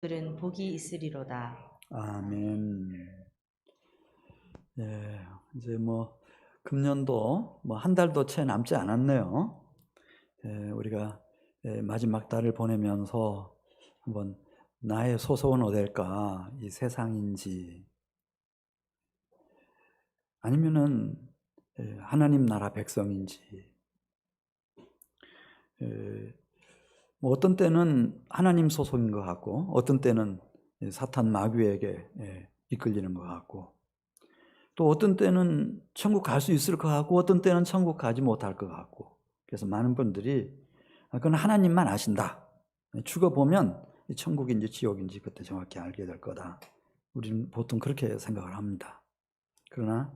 들은 복이 있으리로다. 아멘. 예, 이제 금년도 한 달도 채 남지 않았네요. 우리가 마지막 달을 보내면서 한번 나의 소속은 어딜까? 이 세상인지 아니면은 하나님 나라 백성인지. 어떤 때는 하나님 소속인 것 같고, 어떤 때는 사탄 마귀에게 이끌리는 것 같고, 또 어떤 때는 천국 갈 수 있을 것 같고, 어떤 때는 천국 가지 못할 것 같고. 그래서 많은 분들이 그건 하나님만 아신다. 죽어보면 천국인지 지옥인지 그때 정확히 알게 될 거다. 우리는 보통 그렇게 생각을 합니다. 그러나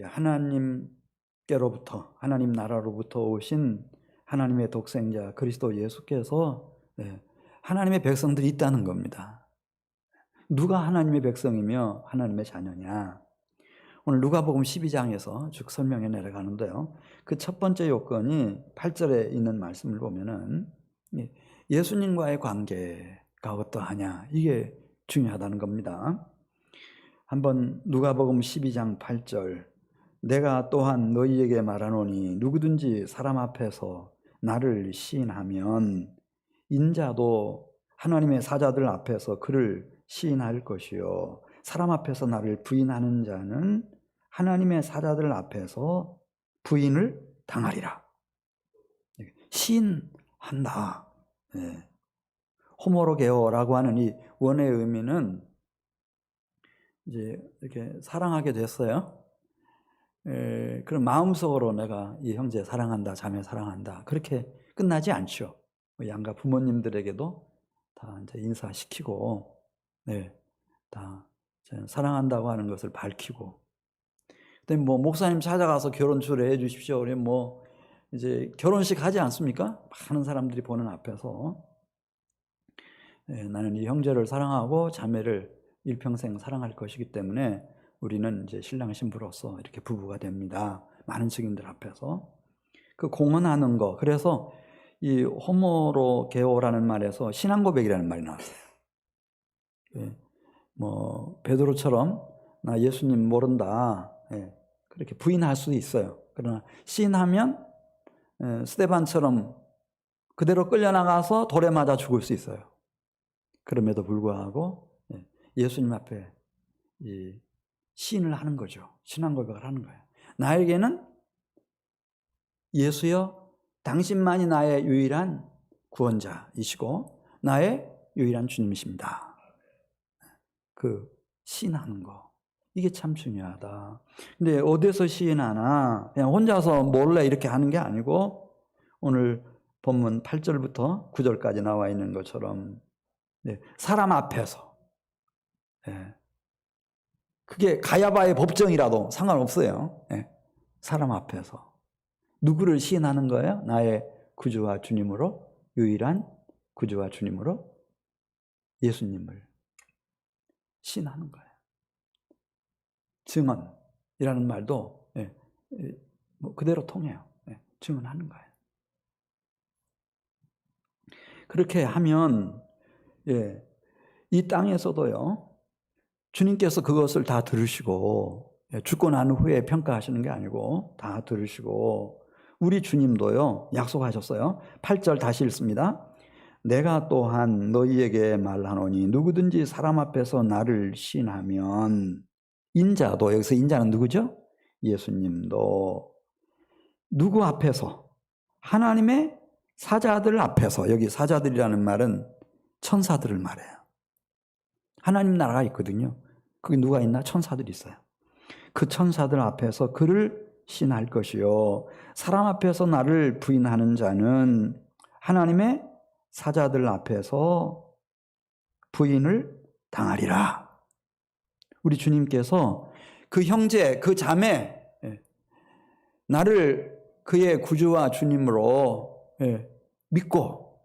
하나님께로부터, 하나님 나라로부터 오신 하나님의 독생자 그리스도 예수께서 하나님의 백성들이 있다는 겁니다. 누가 하나님의 백성이며 하나님의 자녀냐? 오늘 누가복음 12장에서 쭉 설명해 내려가는데요. 그 첫 번째 요건이 8절에 있는 말씀을 보면은 예수님과의 관계가 어떠하냐, 이게 중요하다는 겁니다. 한번 누가복음 12장 8절, 내가 또한 너희에게 말하노니 누구든지 사람 앞에서 나를 시인하면 인자도 하나님의 사자들 앞에서 그를 시인할 것이요 사람 앞에서 나를 부인하는 자는 하나님의 사자들 앞에서 부인을 당하리라. 시인한다. 호모로게오라고 하는 이 원의 의미는 이제 이렇게 사랑하게 됐어요. 그럼 마음속으로 내가 이 형제 사랑한다, 자매 사랑한다, 그렇게 끝나지 않죠. 양가 부모님들에게도 다 이제 인사시키고, 다 사랑한다고 하는 것을 밝히고. 근데 목사님 찾아가서 결혼 초대해 주십시오. 우리 이제 결혼식 하지 않습니까? 많은 사람들이 보는 앞에서 나는 이 형제를 사랑하고 자매를 일평생 사랑할 것이기 때문에 우리는 이제 신랑 신부로서 이렇게 부부가 됩니다. 많은 증인들 앞에서 그 공언하는 거. 그래서 이 호모로게오라는 말에서 신앙 고백이라는 말이 나왔어요. 베드로처럼 나 예수님 모른다, 그렇게 부인할 수도 있어요. 그러나 시인하면 스데반처럼 그대로 끌려나가서 돌에 맞아 죽을 수 있어요. 그럼에도 불구하고 예수님 앞에 이 시인을 하는 거죠. 신앙 고백을 하는 거예요. 나에게는 예수여, 당신만이 나의 유일한 구원자이시고 나의 유일한 주님이십니다. 그 시인하는 거, 이게 참 중요하다. 근데 어디서 시인하나? 그냥 혼자서 몰래 이렇게 하는 게 아니고 오늘 본문 8절부터 9절까지 나와 있는 것처럼 사람 앞에서, 그게 가야바의 법정이라도 상관없어요. 사람 앞에서 누구를 시인하는 거예요? 나의 구주와 주님으로, 유일한 구주와 주님으로 예수님을 시인하는 거예요. 증언이라는 말도 그대로 통해요. 증언하는 거예요. 그렇게 하면 이 땅에서도요, 주님께서 그것을 다 들으시고, 죽고 난 후에 평가하시는 게 아니고 다 들으시고, 우리 주님도요 약속하셨어요. 8절 다시 읽습니다. 내가 또한 너희에게 말하노니 누구든지 사람 앞에서 나를 시인하면, 인자도, 여기서 인자는 누구죠? 예수님도 누구 앞에서? 하나님의 사자들 앞에서. 여기 사자들이라는 말은 천사들을 말해요. 하나님 나라가 있거든요. 거기 누가 있나? 천사들이 있어요. 그 천사들 앞에서 그를 시인할 것이요 사람 앞에서 나를 부인하는 자는 하나님의 사자들 앞에서 부인을 당하리라. 우리 주님께서 그 형제, 그 자매, 나를 그의 구주와 주님으로 믿고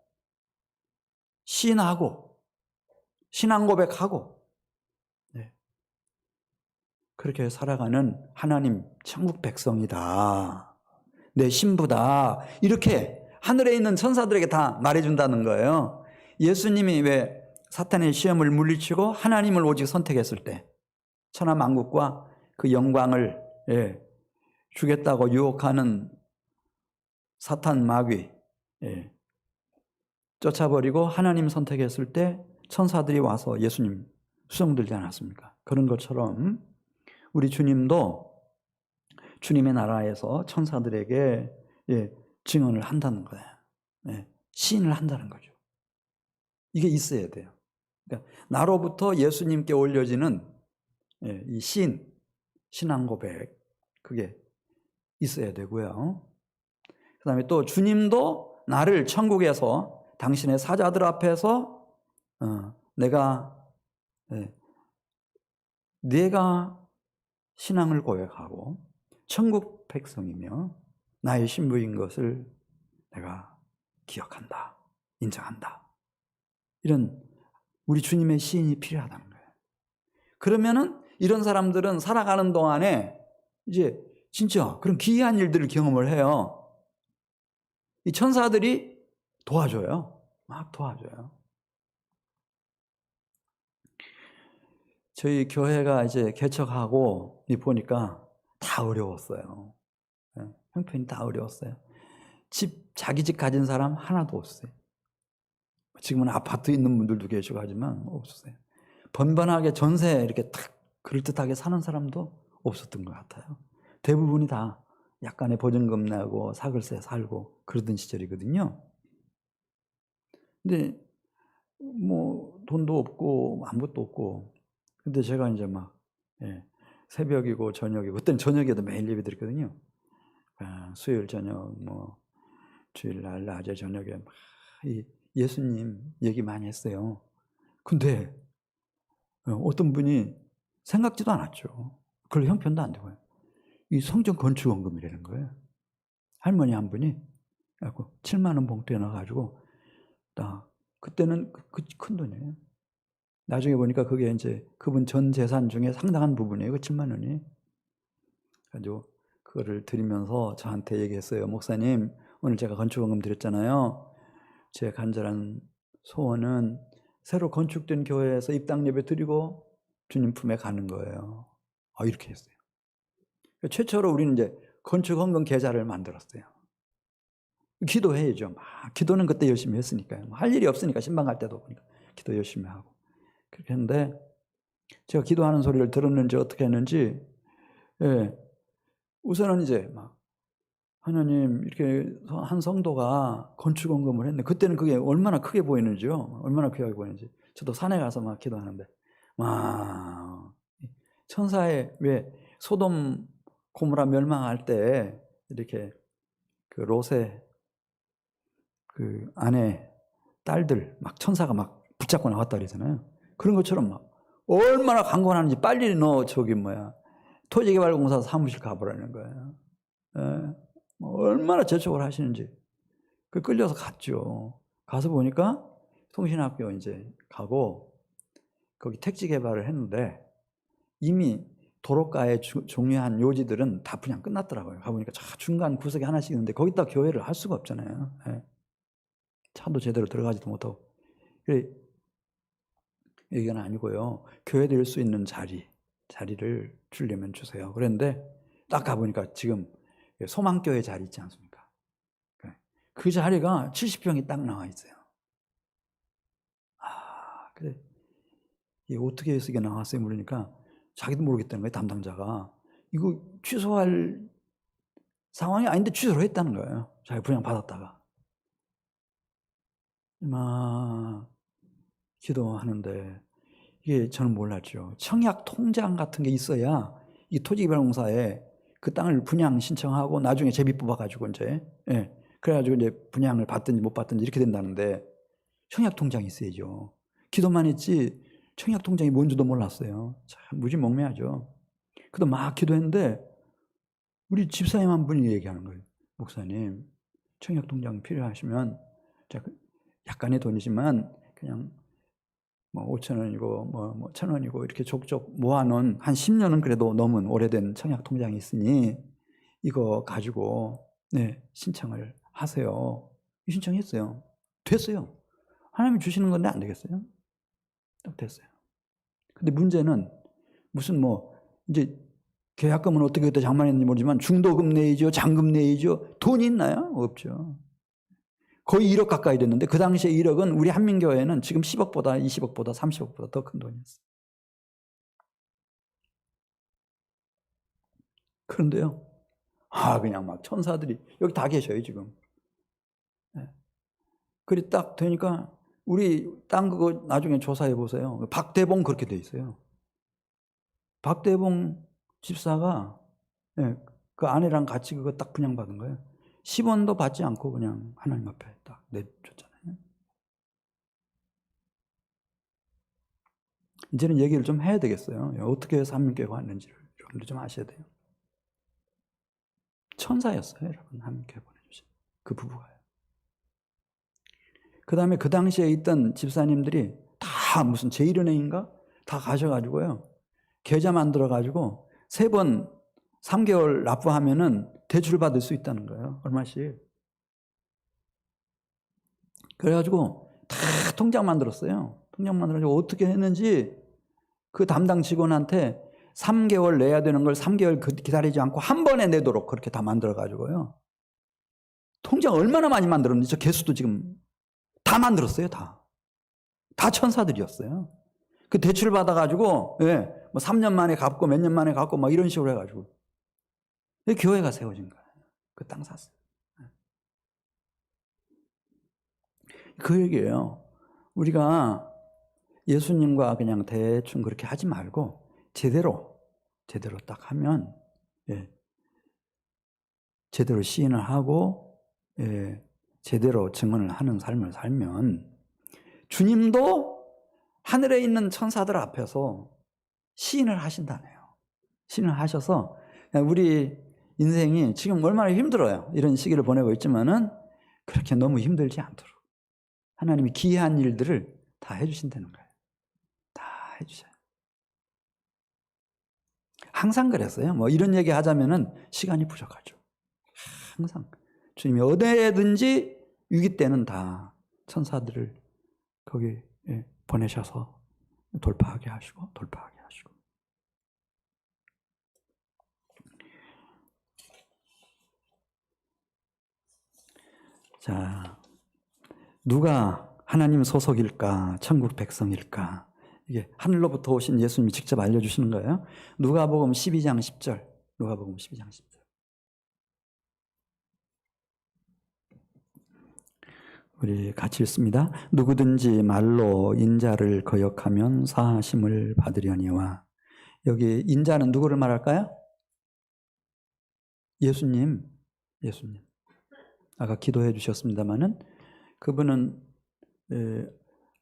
시인하고 신앙 고백하고 그렇게 살아가는 하나님 천국 백성이다, 내 신부다, 이렇게 하늘에 있는 천사들에게 다 말해준다는 거예요. 예수님이 왜 사탄의 시험을 물리치고 하나님을 오직 선택했을 때 천하만국과 그 영광을 주겠다고 유혹하는 사탄 마귀 쫓아버리고 하나님 선택했을 때 천사들이 와서 예수님 수종들지 않았습니까? 그런 것처럼 우리 주님도 주님의 나라에서 천사들에게 증언을 한다는 거예요. 시인을 한다는 거죠. 이게 있어야 돼요. 그러니까 나로부터 예수님께 올려지는 이 신앙 고백, 그게 있어야 되고요. 그 다음에 또 주님도 나를 천국에서 당신의 사자들 앞에서 내가 신앙을 고백하고 천국 백성이며 나의 신부인 것을 내가 기억한다, 인정한다. 이런 우리 주님의 시인이 필요하다는 거예요. 그러면은 이런 사람들은 살아가는 동안에 이제 진짜 그런 기이한 일들을 경험을 해요. 이 천사들이 도와줘요. 막 도와줘요. 저희 교회가 이제 개척하고 보니까 다 어려웠어요. 형편이 다 어려웠어요. 자기 집 가진 사람 하나도 없어요. 지금은 아파트 있는 분들도 계시고 하지만 없었어요. 번번하게 전세 이렇게 탁 그럴듯하게 사는 사람도 없었던 것 같아요. 대부분이 다 약간의 보증금 내고 사글세 살고 그러던 시절이거든요. 근데 뭐 돈도 없고 아무것도 없고, 근데 제가 이제 막 새벽이고 저녁이고, 그때는 저녁에도 매일 예배 드렸거든요. 수요일 저녁, 뭐 주일날 낮에 저녁에 막 예수님 얘기 많이 했어요. 근데 어떤 분이 생각지도 않았죠. 그걸 형편도 안 되고요. 이 성전 건축 원금이라는 거예요. 할머니 한 분이 7만 원 봉투에 넣어가지고 딱 그때는 큰 돈이에요. 나중에 보니까 그게 이제 그분 전 재산 중에 상당한 부분이에요. 그 7만 원이. 그래가지고 그거를 드리면서 저한테 얘기했어요. 목사님, 오늘 제가 건축원금 드렸잖아요. 제 간절한 소원은 새로 건축된 교회에서 입당 예배 드리고 주님 품에 가는 거예요. 이렇게 했어요. 최초로 우리는 이제 건축헌금 계좌를 만들었어요. 기도해야죠. 기도는 그때 열심히 했으니까요. 할 일이 없으니까 신방 갈 때도 보니까 기도 열심히 하고 그렇게 했는데, 제가 기도하는 소리를 들었는지 어떻게 했는지, 우선은 이제 막 하나님, 이렇게 한 성도가 건축원금을 했네. 그때는 그게 얼마나 크게 보이는지요. 얼마나 귀하게 보이는지. 저도 산에 가서 막 기도하는데, 천사의, 왜 소돔 고모라 멸망할 때 이렇게 그 롯의 그 아내 딸들 막 천사가 막 붙잡고 나왔다 그러잖아요. 그런 것처럼 막 얼마나 강권하는지 빨리 너 토지개발공사 사무실 가보라는 거예요. 얼마나 재촉을 하시는지. 끌려서 갔죠. 가서 보니까 통신학교 이제 가고 거기 택지 개발을 했는데 이미 도로가에 중요한 요지들은 다 분양 끝났더라고요. 가보니까 중간 구석에 하나씩 있는데 거기다 교회를 할 수가 없잖아요. 차도 제대로 들어가지도 못하고. 이건 아니고요. 교회 될 수 있는 자리를 주려면 주세요. 그런데 딱 가보니까 지금 소망교회 자리 있지 않습니까? 그 자리가 70평이 딱 나와 있어요. 그래. 이게 어떻게 해서 이게 나왔어요? 물으니까 자기도 모르겠다는 거예요. 담당자가. 이거 취소할 상황이 아닌데 취소를 했다는 거예요. 자기 분양 받았다가. 막 기도하는데 이게 저는 몰랐죠. 청약 통장 같은 게 있어야 이 토지개발공사에 그 땅을 분양 신청하고 나중에 제비 뽑아가지고 이제 그래가지고 이제 분양을 받든지 못 받든지 이렇게 된다는데, 청약 통장이 있어야죠. 기도만 했지 청약 통장이 뭔지도 몰랐어요. 참 무지몽매하죠. 그래도 막 기도했는데 우리 집사님 한 분이 얘기하는 거예요. 목사님, 청약 통장 필요하시면 약간의 돈이지만 그냥 5,000원이고 뭐 1,000원이고 이렇게 족족 모아놓은 한 10년은 그래도 넘은 오래된 청약 통장이 있으니 이거 가지고 신청을 하세요. 신청했어요. 됐어요. 하나님이 주시는 건데 안 되겠어요? 딱 됐어요. 근데 문제는 무슨 뭐 이제 계약금은 어떻게 그때 장만했는지 모르지만 중도금 내이죠, 잔금 내이죠. 돈이 있나요? 없죠. 거의 1억 가까이 됐는데 그 당시에 1억은 우리 한민교회는 지금 10억보다 20억보다 30억보다 더 큰 돈이었어요. 그런데요, 그냥 막 천사들이 여기 다 계셔요 지금. 네. 그리 딱 되니까 우리 땅 그거 나중에 조사해 보세요. 박대봉 그렇게 돼 있어요. 박대봉 집사가 그 아내랑 같이 그거 딱 분양받은 거예요. 10원도 받지 않고 그냥 하나님 앞에 딱 내줬잖아요. 이제는 얘기를 좀 해야 되겠어요. 어떻게 해서 한민교회가 왔는지를 여러분들 좀 아셔야 돼요. 천사였어요, 여러분. 한민교회 보내주신 그 부부가요. 그 다음에 그 당시에 있던 집사님들이 다 무슨 제1은행인가? 다 가셔가지고요. 계좌 만들어가지고 3번 3개월 납부하면은 대출 받을 수 있다는 거예요. 얼마씩. 그래가지고 다 통장 만들었어요. 통장 만들어가지고 어떻게 했는지 그 담당 직원한테 3개월 내야 되는 걸 3개월 기다리지 않고 한 번에 내도록 그렇게 다 만들어가지고요. 통장 얼마나 많이 만들었는지 저 개수도 지금 다 만들었어요. 다 천사들이었어요. 그 대출 받아가지고 뭐 3년 만에 갚고 몇 년 만에 갚고 막 이런 식으로 해가지고 교회가 세워진 거예요. 그 땅 샀어요. 그 얘기예요. 우리가 예수님과 그냥 대충 그렇게 하지 말고 제대로 딱 하면 제대로 시인을 하고 제대로 증언을 하는 삶을 살면 주님도 하늘에 있는 천사들 앞에서 시인을 하신다네요. 시인을 하셔서 우리 인생이 지금 얼마나 힘들어요. 이런 시기를 보내고 있지만은 그렇게 너무 힘들지 않도록 하나님이 기이한 일들을 다 해주신다는 거예요. 다 해주셔요. 항상 그랬어요. 뭐 이런 얘기 하자면은 시간이 부족하죠. 항상 주님이 어디든지 위기 때는 다 천사들을 거기 보내셔서 돌파하게 하시고. 자, 누가 하나님 소속일까? 천국 백성일까? 이게 하늘로부터 오신 예수님이 직접 알려주시는 거예요. 누가복음 12장 10절. 누가복음 12장 10절. 우리 같이 읽습니다. 누구든지 말로 인자를 거역하면 사하심을 받으려니와. 여기 인자는 누구를 말할까요? 예수님. 아까 기도해 주셨습니다마는 그분은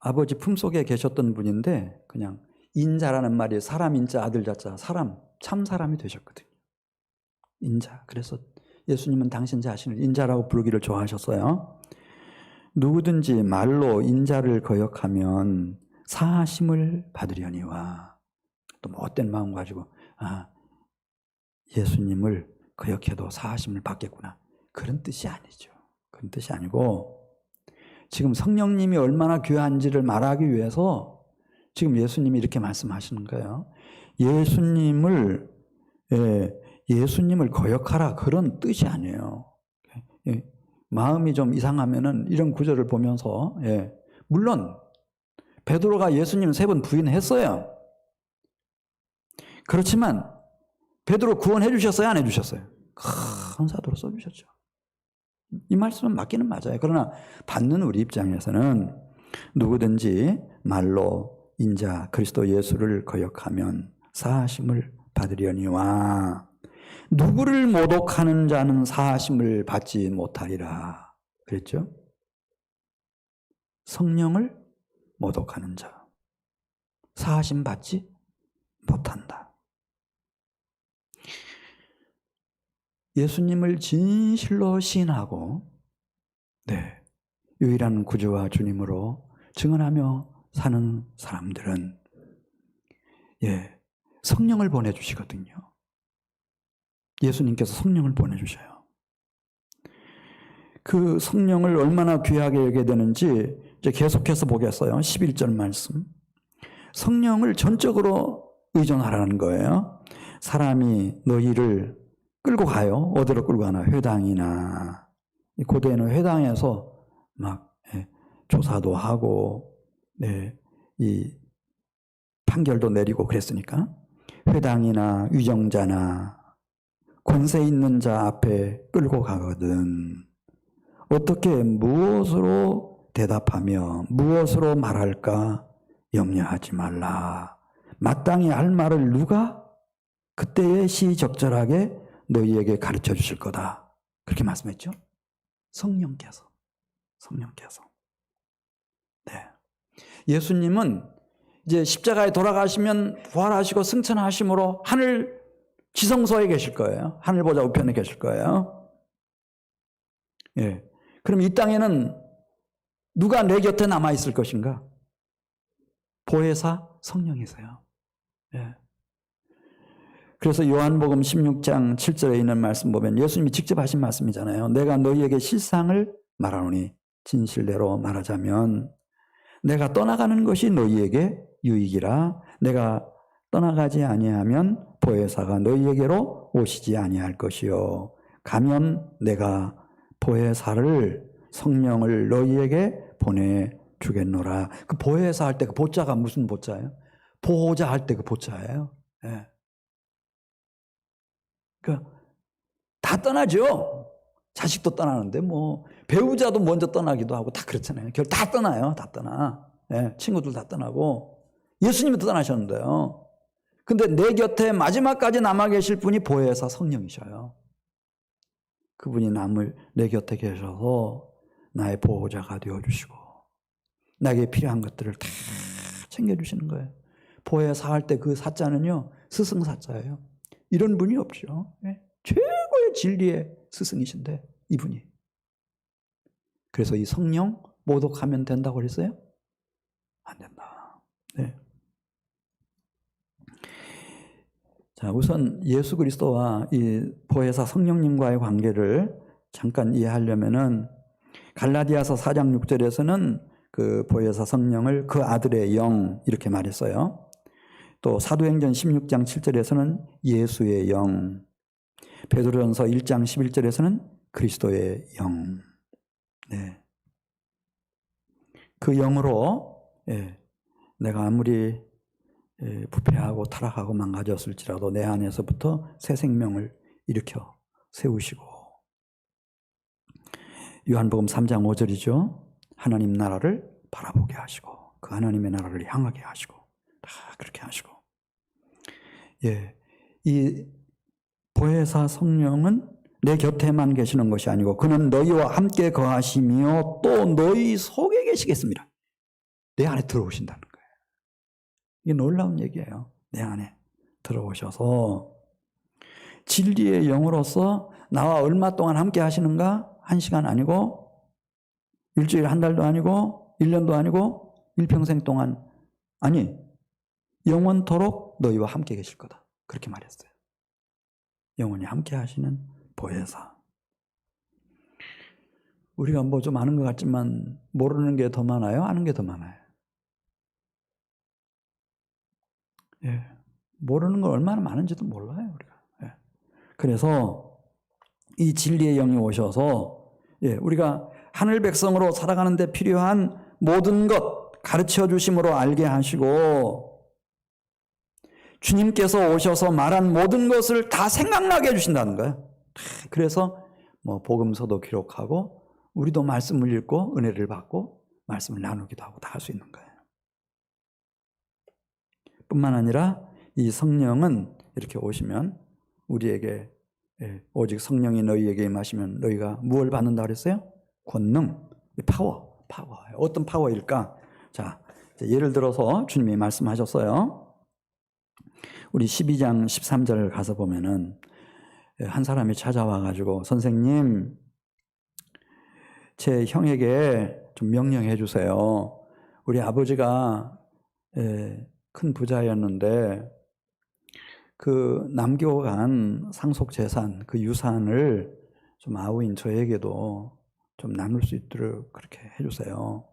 아버지 품속에 계셨던 분인데 그냥 인자라는 말이 사람 인자 아들 자자 사람 참 사람이 되셨거든요. 인자. 그래서 예수님은 당신 자신을 인자라고 부르기를 좋아하셨어요. 누구든지 말로 인자를 거역하면 사하심을 받으려니와. 또 못된 마음 가지고 예수님을 거역해도 사하심을 받겠구나. 그런 뜻이 아니죠. 그런 뜻이 아니고 지금 성령님이 얼마나 귀한지를 말하기 위해서 지금 예수님이 이렇게 말씀하시는 거예요. 예수님을 거역하라 그런 뜻이 아니에요. 마음이 좀 이상하면은 이런 구절을 보면서 물론 베드로가 예수님을 3번 부인했어요. 그렇지만 베드로 구원해 주셨어요? 안 해주셨어요? 큰 사도로 써주셨죠. 이 말씀은 맞기는 맞아요. 그러나 받는 우리 입장에서는 누구든지 말로 인자 그리스도 예수를 거역하면 사하심을 받으려니와 누구를 모독하는 자는 사하심을 받지 못하리라 그랬죠? 성령을 모독하는 자 사하심 받지 못한다. 예수님을 진실로 시인하고 유일한 구주와 주님으로 증언하며 사는 사람들은 성령을 보내주시거든요. 예수님께서 성령을 보내주셔요. 그 성령을 얼마나 귀하게 여겨야 되는지 이제 계속해서 보겠어요. 11절 말씀. 성령을 전적으로 의존하라는 거예요. 사람이 너희를 끌고 가요. 어디로 끌고 가나? 회당이나. 고대에는 회당에서 막 조사도 하고 이 판결도 내리고 그랬으니까 회당이나 위정자나 권세 있는 자 앞에 끌고 가거든. 어떻게 무엇으로 대답하며 무엇으로 말할까 염려하지 말라. 마땅히 할 말을 누가 그때에 시적절하게 너희에게 가르쳐 주실 거다. 그렇게 말씀했죠. 성령께서. 네. 예수님은 이제 십자가에 돌아가시면 부활하시고 승천하심으로 하늘 지성소에 계실 거예요. 하늘 보좌 우편에 계실 거예요. 예. 그럼 이 땅에는 누가 내 곁에 남아 있을 것인가? 보혜사 성령이세요. 예. 그래서 요한복음 16장 7절에 있는 말씀 보면 예수님이 직접 하신 말씀이잖아요. 내가 너희에게 실상을 말하노니 진실대로 말하자면 내가 떠나가는 것이 너희에게 유익이라. 내가 떠나가지 아니하면 보혜사가 너희에게로 오시지 아니할 것이요. 가면 내가 보혜사를 성령을 너희에게 보내주겠노라. 그 보혜사 할 때 그 보자가 무슨 보자예요? 보호자 할 때 그 보자예요. 예. 다 떠나죠. 자식도 떠나는데 뭐 배우자도 먼저 떠나기도 하고 다 그렇잖아요. 다 떠나요. 다 떠나. 예, 친구들 다 떠나고 예수님이 떠나셨는데요. 근데 내 곁에 마지막까지 남아 계실 분이 보혜사 성령이셔요. 그분이 내 곁에 계셔서 나의 보호자가 되어주시고 나에게 필요한 것들을 다 챙겨주시는 거예요. 보혜사 할 때 그 사자는요 스승사자예요. 이런 분이 없죠. 예? 최고의 진리의 스승이신데 이분이. 그래서 이 성령 모독하면 된다고 그랬어요? 안 된다. 네. 자, 우선 예수 그리스도와 이 보혜사 성령님과의 관계를 잠깐 이해하려면은 갈라디아서 4장 6절에서는 그 보혜사 성령을 그 아들의 영 이렇게 말했어요. 또 사도행전 16장 7절에서는 예수의 영, 베드로전서 1장 11절에서는 그리스도의 영. 네. 그 영으로 내가 아무리 부패하고 타락하고 망가졌을지라도 내 안에서부터 새 생명을 일으켜 세우시고 요한복음 3장 5절이죠. 하나님 나라를 바라보게 하시고 그 하나님의 나라를 향하게 하시고 다 그렇게 하시고 이 보혜사 성령은 내 곁에만 계시는 것이 아니고 그는 너희와 함께 거하시며 또 너희 속에 계시겠습니다. 내 안에 들어오신다는 거예요. 이게 놀라운 얘기예요. 내 안에 들어오셔서 진리의 영으로서 나와 얼마 동안 함께 하시는가? 1시간 아니고 일주일 한 달도 아니고 1년도 아니고 일평생 동안 아니 영원토록 너희와 함께 계실 거다. 그렇게 말했어요. 영원히 함께 하시는 보혜사. 우리가 뭐 좀 아는 것 같지만 모르는 게 더 많아요? 아는 게 더 많아요? 예. 모르는 거 얼마나 많은지도 몰라요, 우리가. 예. 그래서 이 진리의 영이 오셔서 우리가 하늘 백성으로 살아가는 데 필요한 모든 것 가르쳐 주심으로 알게 하시고 주님께서 오셔서 말한 모든 것을 다 생각나게 해주신다는 거예요. 그래서 뭐 복음서도 기록하고 우리도 말씀을 읽고 은혜를 받고 말씀을 나누기도 하고 다 할 수 있는 거예요. 뿐만 아니라 이 성령은 이렇게 오시면 우리에게 오직 성령이 너희에게 임하시면 너희가 무엇을 받는다 그랬어요? 권능, 파워. 어떤 파워일까? 자, 예를 들어서 주님이 말씀하셨어요. 우리 12장 13절 가서 보면은 한 사람이 찾아와가지고 선생님 제 형에게 좀 명령해 주세요. 우리 아버지가 큰 부자였는데 그 남겨간 상속재산 그 유산을 좀 아우인 저에게도 좀 나눌 수 있도록 그렇게 해주세요.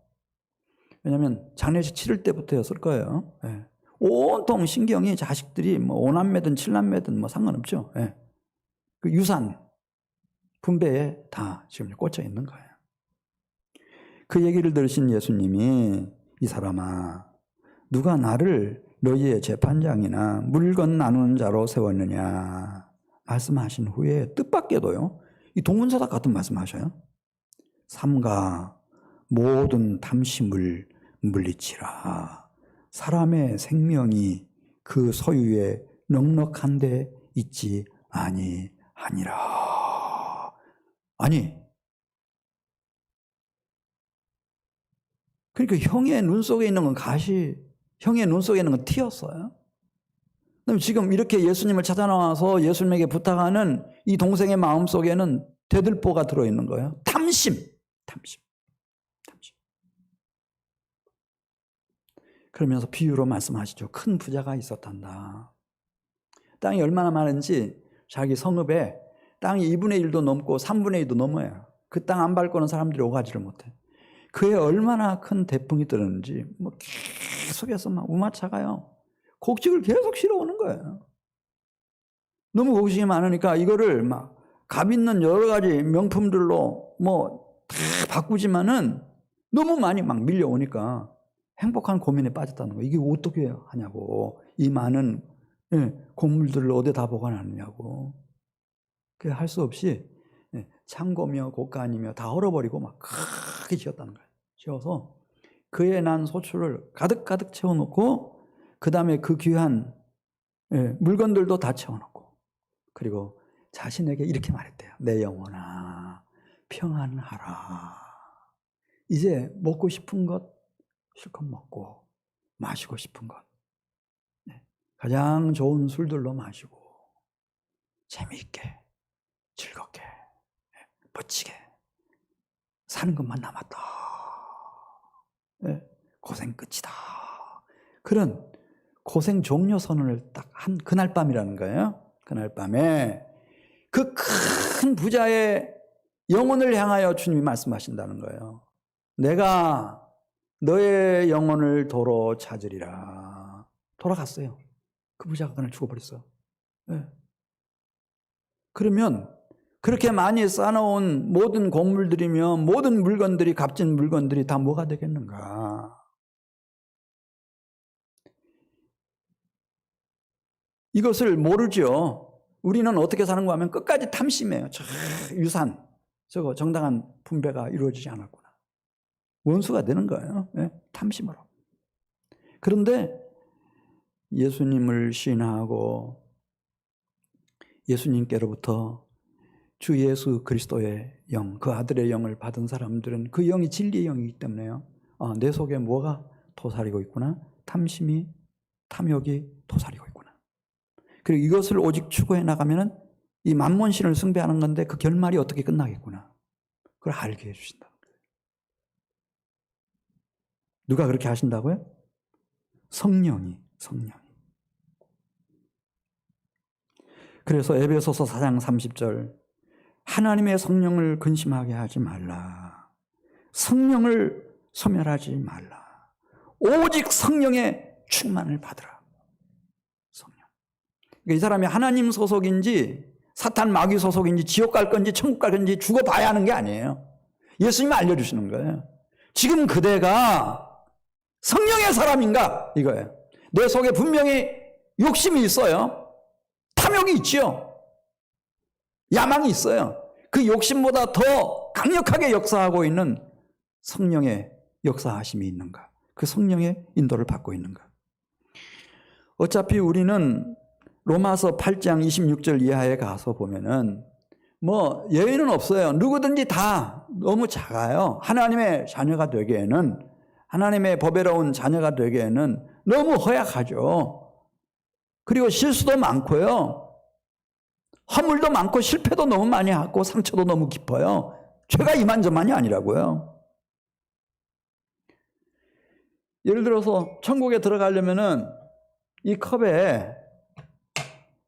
왜냐하면 장례식 치를 때부터였을 거예요. 예. 온통 신경이 자식들이 뭐 5남매든 7남매든 뭐 상관없죠. 예. 그 유산 분배에 다 지금 꽂혀 있는 거예요. 그 얘기를 들으신 예수님이 이 사람아 누가 나를 너희의 재판장이나 물건 나누는 자로 세웠느냐 말씀하신 후에 뜻밖에도요. 이 동문서답 같은 말씀하셔요. 삼가 모든 탐심을 물리치라. 사람의 생명이 그 소유에 넉넉한 데 있지 아니하니라. 아니 그러니까 형의 눈 속에 있는 건 가시, 형의 눈 속에 있는 건 티였어요. 그럼 지금 이렇게 예수님을 찾아 나와서 예수님에게 부탁하는 이 동생의 마음 속에는 대들보가 들어있는 거예요. 탐심. 그러면서 비유로 말씀하시죠. 큰 부자가 있었단다. 땅이 얼마나 많은지 자기 성읍에 땅이 2분의 1도 넘고 3분의 2도 넘어요. 그 땅 안 밟고는 사람들이 오가지를 못해. 그에 얼마나 큰 대풍이 들었는지 뭐 계속해서 막 우마차가요. 곡식을 계속 실어오는 거예요. 너무 곡식이 많으니까 이거를 막 값 있는 여러 가지 명품들로 뭐 다 바꾸지만은 너무 많이 막 밀려오니까 행복한 고민에 빠졌다는 거예요. 이게 어떻게 하냐고. 이 많은 곡물들을 어디다 보관하느냐고. 그 할 수 없이 창고며 곳간이며 다 얼어버리고 막 크게 지었다는 거예요. 지어서 그에 난 소출을 가득가득 채워놓고 그 다음에 그 귀한 물건들도 다 채워놓고 그리고 자신에게 이렇게 말했대요. 내 영혼아 평안하라. 이제 먹고 싶은 것 실컷 먹고 마시고 싶은 것 가장 좋은 술들로 마시고 재미있게 즐겁게 멋지게 사는 것만 남았다. 고생 끝이다. 그런 고생 종료 선언을 딱 한 그날 밤이라는 거예요. 그날 밤에 그 큰 부자의 영혼을 향하여 주님이 말씀하신다는 거예요. 내가 너의 영혼을 도로 찾으리라. 돌아갔어요. 그 부자가 그날 죽어버렸어. 그러면 그렇게 많이 쌓아놓은 모든 곡물들이며 모든 물건들이 값진 물건들이 다 뭐가 되겠는가? 이것을 모르죠. 우리는 어떻게 사는가 하면 끝까지 탐심해요. 저 유산, 저거 정당한 분배가 이루어지지 않았구나. 원수가 되는 거예요. 탐심으로. 그런데 예수님을 신하고 예수님께로부터 주 예수 그리스도의 영, 그 아들의 영을 받은 사람들은 그 영이 진리의 영이기 때문에요. 내 속에 뭐가 도사리고 있구나. 탐심이, 탐욕이 도사리고 있구나. 그리고 이것을 오직 추구해 나가면은 이 만몬신을 숭배하는 건데 그 결말이 어떻게 끝나겠구나. 그걸 알게 해주신다. 누가 그렇게 하신다고요? 성령이. 그래서 에베소서 4장 30절 하나님의 성령을 근심하게 하지 말라. 성령을 소멸하지 말라. 오직 성령의 충만을 받으라. 성령. 그러니까 이 사람이 하나님 소속인지 사탄 마귀 소속인지 지옥 갈 건지 천국 갈 건지 죽어봐야 하는 게 아니에요. 예수님이 알려주시는 거예요. 지금 그대가 성령의 사람인가 이거예요. 내 속에 분명히 욕심이 있어요. 탐욕이 있죠. 야망이 있어요. 그 욕심보다 더 강력하게 역사하고 있는 성령의 역사하심이 있는가? 그 성령의 인도를 받고 있는가? 어차피 우리는 로마서 8장 26절 이하에 가서 보면은 뭐 예외는 없어요. 누구든지 다 너무 작아요. 하나님의 자녀가 되기에는 하나님의 법애로운 자녀가 되기에는 너무 허약하죠. 그리고 실수도 많고요. 허물도 많고 실패도 너무 많이 하고 상처도 너무 깊어요. 죄가 이만저만이 아니라고요. 예를 들어서 천국에 들어가려면은 이 컵에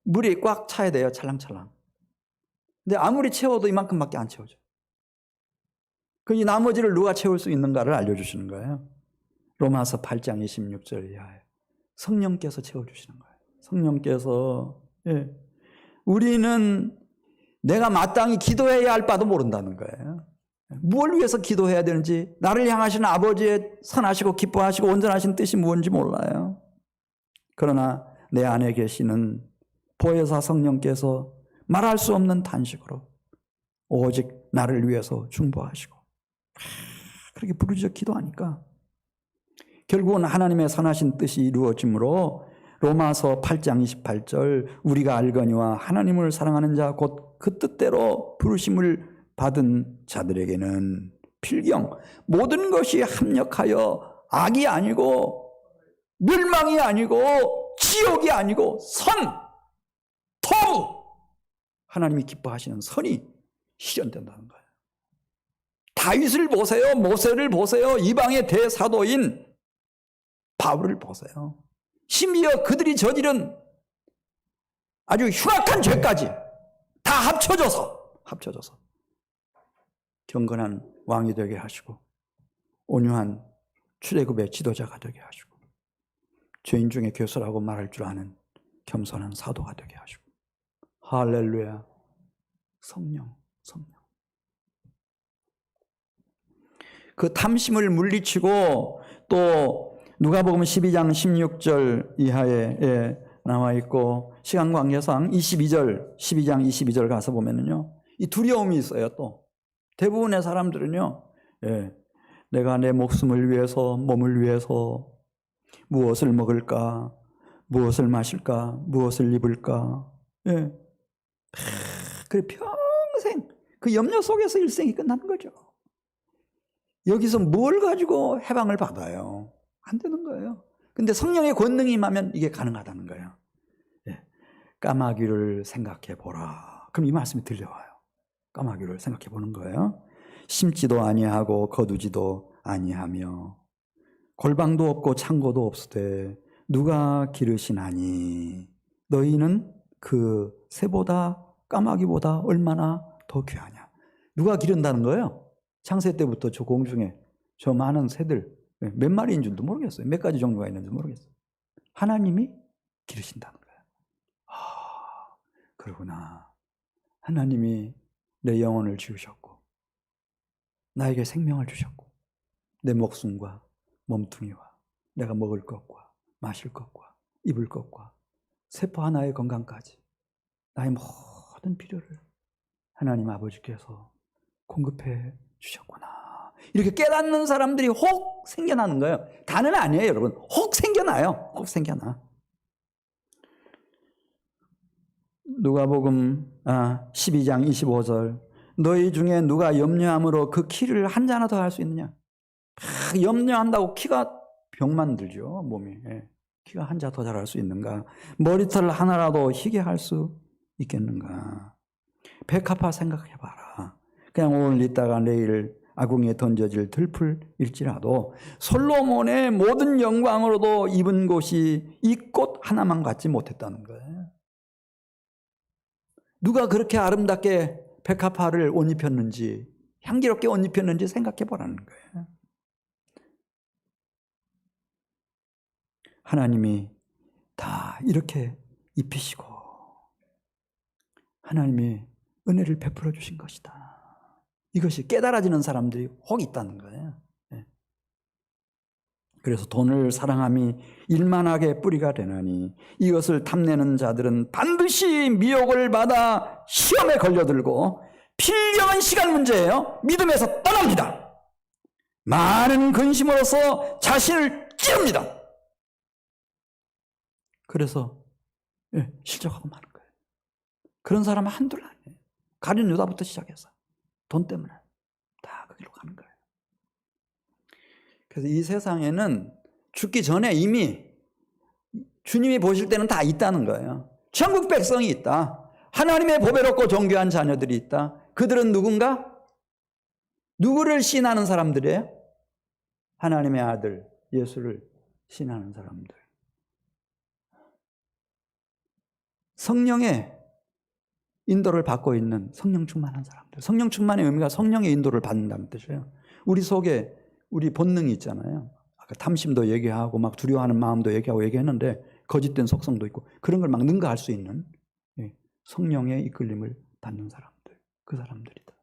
물이 꽉 차야 돼요. 찰랑찰랑. 근데 아무리 채워도 이만큼밖에 안 채워져. 그 이 나머지를 누가 채울 수 있는가를 알려주시는 거예요. 로마서 8장 26절 이하에 성령께서 채워주시는 거예요. 성령께서. 우리는 내가 마땅히 기도해야 할 바도 모른다는 거예요. 무엇을 위해서 기도해야 되는지, 나를 향하시는 아버지의 선하시고 기뻐하시고 온전하신 뜻이 무엇인지 몰라요. 그러나 내 안에 계시는 보혜사 성령께서 말할 수 없는 탄식으로 오직 나를 위해서 중보하시고, 그렇게 부르짖어 기도하니까 결국은 하나님의 선하신 뜻이 이루어지므로 로마서 8장 28절 우리가 알거니와 하나님을 사랑하는 자 곧 그 뜻대로 부르심을 받은 자들에게는 필경 모든 것이 합력하여 악이 아니고 멸망이 아니고 지옥이 아니고 선, 토부, 하나님이 기뻐하시는 선이 실현된다는 거예요. 다윗을 보세요. 모세를 보세요. 이방의 대사도인 바울을 보세요. 심지어 그들이 저지른 아주 흉악한 죄까지 다 합쳐져서 경건한 왕이 되게 하시고 온유한 출애굽의 지도자가 되게 하시고 죄인 중에 교수라고 말할 줄 아는 겸손한 사도가 되게 하시고, 할렐루야. 성령. 그 탐심을 물리치고, 또 누가복음 12장 16절 이하에 나와 있고, 시간 관계상 12장 22절 가서 보면은요, 이 두려움이 있어요. 또 대부분의 사람들은요, 내가 내 목숨을 위해서, 몸을 위해서 무엇을 먹을까, 무엇을 마실까, 무엇을 입을까, 그래 평생 그 염려 속에서 일생이 끝나는 거죠. 여기서 뭘 가지고 해방을 받아요? 안 되는 거예요. 근데 성령의 권능이 임하면 이게 가능하다는 거예요. 까마귀를 생각해 보라. 그럼 이 말씀이 들려와요. 까마귀를 생각해 보는 거예요. 심지도 아니하고 거두지도 아니하며 골방도 없고 창고도 없으되 누가 기르시나니 너희는 그 새보다 까마귀보다 얼마나 더 귀하냐. 누가 기른다는 거예요? 창세 때부터 저 공중에 저 많은 새들 몇 마리인 줄도 모르겠어요. 몇 가지 종류가 있는지 모르겠어요. 하나님이 기르신다는 거예요. 그러구나. 하나님이 내 영혼을 지으셨고 나에게 생명을 주셨고 내 목숨과 몸뚱이와 내가 먹을 것과 마실 것과 입을 것과 세포 하나의 건강까지 나의 모든 필요를 하나님 아버지께서 공급해 주셨구나. 이렇게 깨닫는 사람들이 혹 생겨나는 거예요. 다는 아니에요, 여러분. 혹 생겨나요. 혹 생겨나. 누가복음 12장 25절 너희 중에 누가 염려함으로 그 키를 한 자나 더 할 수 있느냐. 염려한다고 키가 병만 들죠. 몸이. 키가 한 자 더 자랄 수 있는가. 머리털 하나라도 희게 할 수 있겠는가. 백합화 생각해봐라. 그냥 오늘 있다가 내일 아궁이에 던져질 들풀일지라도 솔로몬의 모든 영광으로도 입은 곳이 이 꽃 하나만 갖지 못했다는 거예요. 누가 그렇게 아름답게 백합화를 옷 입혔는지, 향기롭게 옷 입혔는지 생각해 보라는 거예요. 하나님이 다 이렇게 입히시고 하나님이 은혜를 베풀어 주신 것이다. 이것이 깨달아지는 사람들이 혹 있다는 거예요. 그래서 돈을 사랑함이 일만하게 뿌리가 되나니 이것을 탐내는 자들은 반드시 미혹을 받아 시험에 걸려들고 필경은 시간 문제예요. 믿음에서 떠납니다. 많은 근심으로서 자신을 찌릅니다. 그래서 실족하고 마는 거예요. 그런 사람은 한둘 아니에요. 가룟 유다부터 시작해서 돈 때문에 다 그 길로 가는 거예요. 그래서 이 세상에는 죽기 전에 이미 주님이 보실 때는 다 있다는 거예요. 천국 백성이 있다. 하나님의 보배롭고 존귀한 자녀들이 있다. 그들은 누군가? 누구를 신하는 사람들이에요? 하나님의 아들 예수를 신하는 사람들. 성령의 인도를 받고 있는 성령 충만한 사람들. 성령 충만의 의미가 성령의 인도를 받는다는 뜻이에요. 우리 속에 우리 본능이 있잖아요. 탐심도 얘기하고 막 두려워하는 마음도 얘기하고 얘기했는데 거짓된 속성도 있고 그런 걸 막 능가할 수 있는 성령의 이끌림을 받는 사람들, 그 사람들이다.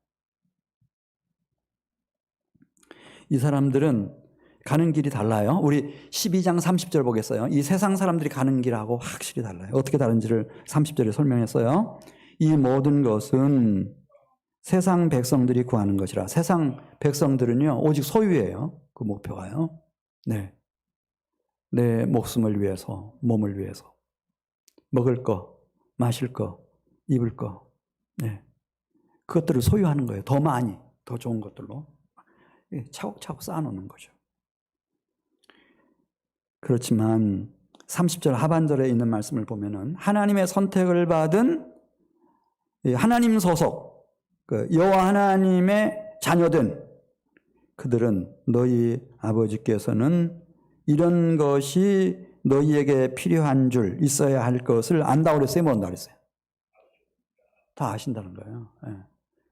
이 사람들은 가는 길이 달라요. 우리 12장 30절 보겠어요. 이 세상 사람들이 가는 길하고 확실히 달라요. 어떻게 다른지를 30절에 설명했어요. 이 모든 것은 세상 백성들이 구하는 것이라. 세상 백성들은요, 오직 소유예요. 그 목표가요. 네. 내 목숨을 위해서, 몸을 위해서. 먹을 거, 마실 거, 입을 거. 네. 그것들을 소유하는 거예요. 더 많이, 더 좋은 것들로. 차곡차곡 쌓아놓는 거죠. 그렇지만 30절 하반절에 있는 말씀을 보면은 하나님의 선택을 받은 하나님 소속, 여호와 하나님의 자녀된 그들은 너희 아버지께서는 이런 것이 너희에게 필요한 줄, 있어야 할 것을 안다고 그랬어요? 모른다고 그랬어요? 다 아신다는 거예요.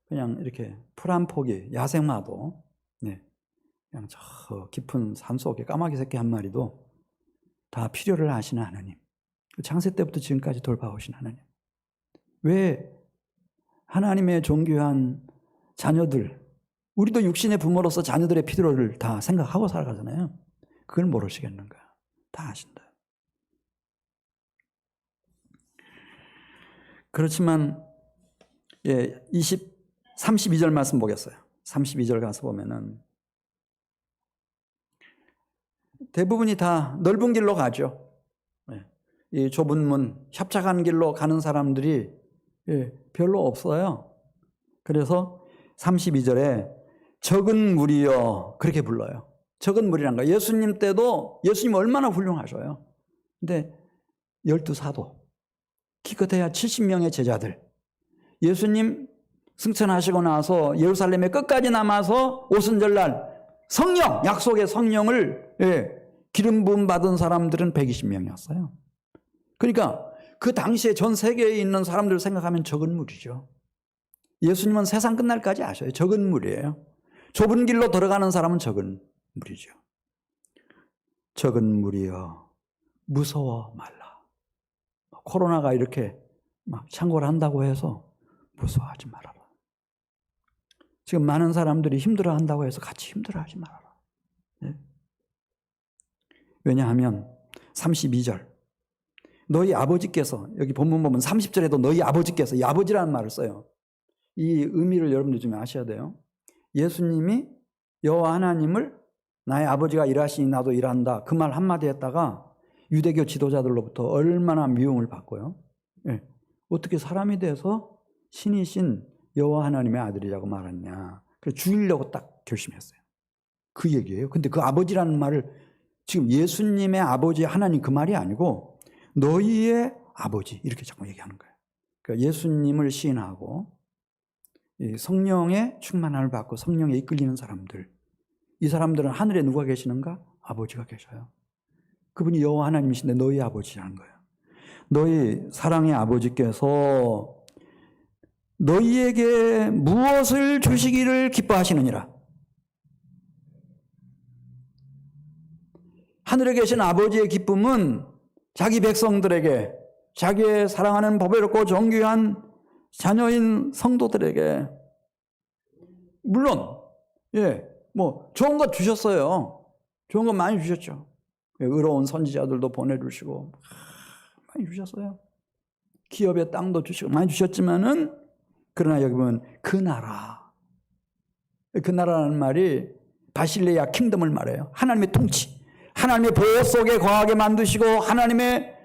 그냥 이렇게 풀 한 포기, 야생마도, 그냥 저 깊은 산속에 까마귀 새끼 한 마리도 다 필요를 아시는 하나님. 창세 때부터 지금까지 돌봐오신 하나님. 왜 하나님의 존귀한 자녀들, 우리도 육신의 부모로서 자녀들의 필요를 다 생각하고 살아가잖아요. 그걸 모르시겠는가? 다 아신다. 그렇지만 32절 말씀 보겠어요. 32절 가서 보면은 대부분이 다 넓은 길로 가죠. 이 좁은 문, 협착한 길로 가는 사람들이 별로 없어요. 그래서 32절에 적은 무리여 그렇게 불러요. 적은 무리란 거예요. 예수님 때도 예수님 얼마나 훌륭하셔요. 근데 12사도, 기껏해야 70명의 제자들. 예수님 승천하시고 나서 예루살렘에 끝까지 남아서 오순절날 성령, 약속의 성령을 기름 부음 받은 사람들은 120명이었어요. 그러니까 그 당시에 전 세계에 있는 사람들 생각하면 적은 무리죠. 예수님은 세상 끝날까지 아셔요. 적은 무리예요. 좁은 길로 들어가는 사람은 적은 무리죠. 적은 무리여 무서워 말라. 코로나가 이렇게 막 창궐 한다고 해서 무서워하지 말아라. 지금 많은 사람들이 힘들어한다고 해서 같이 힘들어하지 말아라. 왜냐하면 32절 너희 아버지께서, 여기 본문 보면 30절에도 너희 아버지께서, 이 아버지라는 말을 써요. 이 의미를 여러분들 좀 아셔야 돼요. 예수님이 여호와 하나님을 나의 아버지가 일하시니 나도 일한다, 그 말 한마디 했다가 유대교 지도자들로부터 얼마나 미움을 받고요. 어떻게 사람이 돼서 신이신 여호와 하나님의 아들이라고 말했냐. 그래서 죽이려고 딱 결심했어요. 그 얘기예요. 근데 그 아버지라는 말을 지금 예수님의 아버지 하나님 그 말이 아니고 너희의 아버지 이렇게 자꾸 얘기하는 거예요. 그러니까 예수님을 시인하고 성령의 충만함을 받고 성령에 이끌리는 사람들, 이 사람들은 하늘에 누가 계시는가? 아버지가 계셔요. 그분이 여호와 하나님이신데 너희 아버지라는 거예요. 너희 사랑의 아버지께서 너희에게 무엇을 주시기를 기뻐하시느니라. 하늘에 계신 아버지의 기쁨은 자기 백성들에게, 자기의 사랑하는 보배롭고 존귀한 자녀인 성도들에게, 물론 뭐 좋은 것 주셨어요. 좋은 것 많이 주셨죠. 의로운 선지자들도 보내주시고 많이 주셨어요. 기업의 땅도 주시고 많이 주셨지만은, 그러나 여기 보면 그 나라라는 말이 바실레아 킹덤을 말해요. 하나님의 통치, 하나님의 보호 속에 거하게 만드시고 하나님의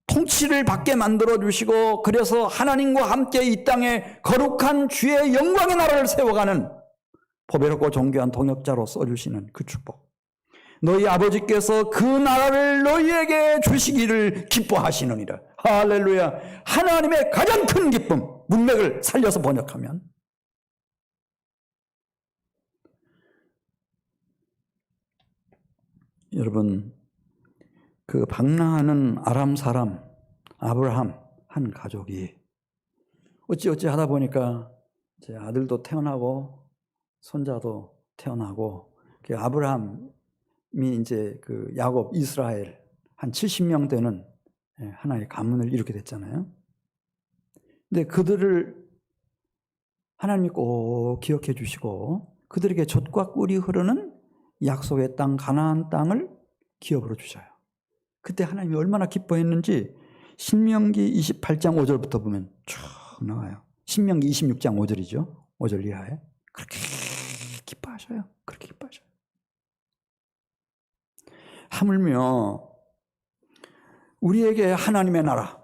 통치를 받게 만들어주시고, 그래서 하나님과 함께 이 땅에 거룩한 주의 영광의 나라를 세워가는 보배롭고 존귀한 동역자로 써주시는 그 축복. 너희 아버지께서 그 나라를 너희에게 주시기를 기뻐하시느니라. 할렐루야. 하나님의 가장 큰 기쁨, 문맥을 살려서 번역하면 여러분, 그 방랑하는 아람 사람 아브라함 한 가족이 어찌어찌 하다 보니까 제 아들도 태어나고 손자도 태어나고, 그 아브라함 이제 그 야곱, 이스라엘 한 70명 되는 하나의 가문을 이루게 됐잖아요. 근데 그들을 하나님이 꼭 기억해 주시고 그들에게 젖과 꿀이 흐르는 약속의 땅 가나안 땅을 기업으로 주셔요. 그때 하나님이 얼마나 기뻐했는지 신명기 28장 5절부터 보면 쭉 나와요. 신명기 26장 5절이죠. 5절 이하에. 그렇게 기뻐하셔요. 그렇게 기뻐하셔요. 하물며 우리에게 하나님의 나라,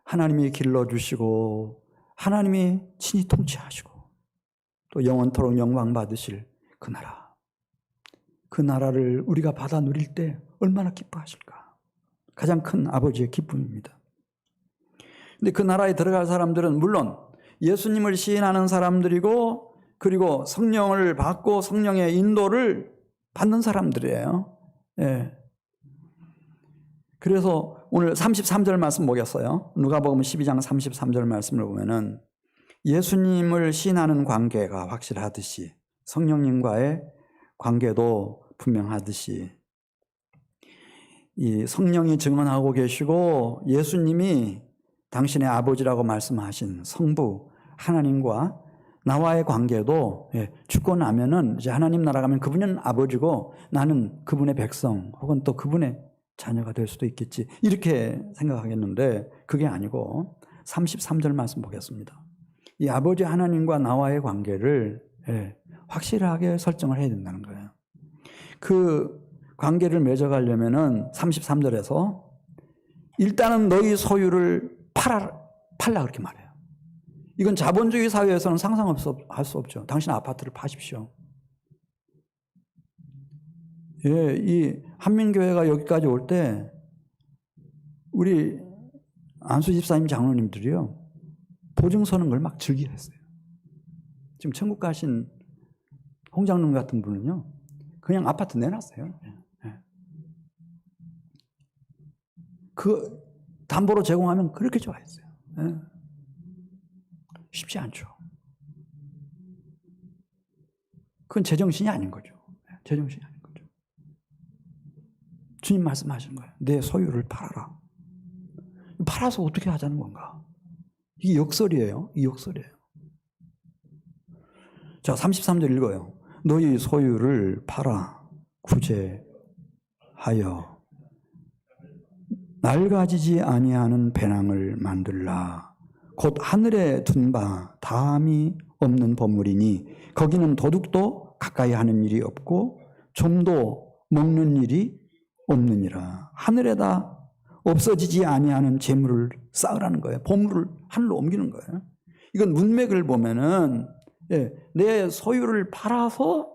하나님이 길러주시고 하나님이 친히 통치하시고 또 영원토록 영광 받으실 그 나라, 그 나라를 우리가 받아 누릴 때 얼마나 기뻐하실까. 가장 큰 아버지의 기쁨입니다. 근데 그 나라에 들어갈 사람들은 물론 예수님을 시인하는 사람들이고 그리고 성령을 받고 성령의 인도를 받는 사람들이에요. 예. 그래서 오늘 33절 말씀 보겠어요. 누가복음 12장 33절 말씀을 보면은 예수님을 시인하는 관계가 확실하듯이 성령님과의 관계도 분명하듯이 이 성령이 증언하고 계시고 예수님이 당신의 아버지라고 말씀하신 성부 하나님과 나와의 관계도 죽고 나면은 이제 하나님 나라 가면 그분은 아버지고 나는 그분의 백성 혹은 또 그분의 자녀가 될 수도 있겠지 이렇게 생각하겠는데 그게 아니고 33절 말씀 보겠습니다. 이 아버지 하나님과 나와의 관계를 확실하게 설정을 해야 된다는 거예요. 그 관계를 맺어가려면은 33절에서 일단은 너희 소유를 팔라 그렇게 말해요. 이건 자본주의 사회에서는 상상할 수 없죠. 당신 아파트를 파십시오. 예, 이 한민교회가 여기까지 올 때 우리 안수 집사님 장로님들이요 보증 서는 걸 막 즐겨했어요. 지금 천국 가신 홍 장로님 같은 분은요 그냥 아파트 내놨어요. 그 담보로 제공하면 그렇게 좋아했어요. 쉽지 않죠. 그건 제정신이 아닌 거죠. 제정신이 아닌 거죠. 주님 말씀하시는 거예요. 내 소유를 팔아라. 팔아서 어떻게 하자는 건가? 이게 역설이에요. 이 역설이에요. 자, 33절 읽어요. 너희 소유를 팔아 구제하여 낡아지지 아니하는 배낭을 만들라. 곧 하늘에 둔 바 다함이 없는 보물이니 거기는 도둑도 가까이 하는 일이 없고 좀도 먹는 일이 없느니라. 하늘에다 없어지지 아니하는 재물을 쌓으라는 거예요. 보물을 하늘로 옮기는 거예요. 이건 문맥을 보면은 내 소유를 팔아서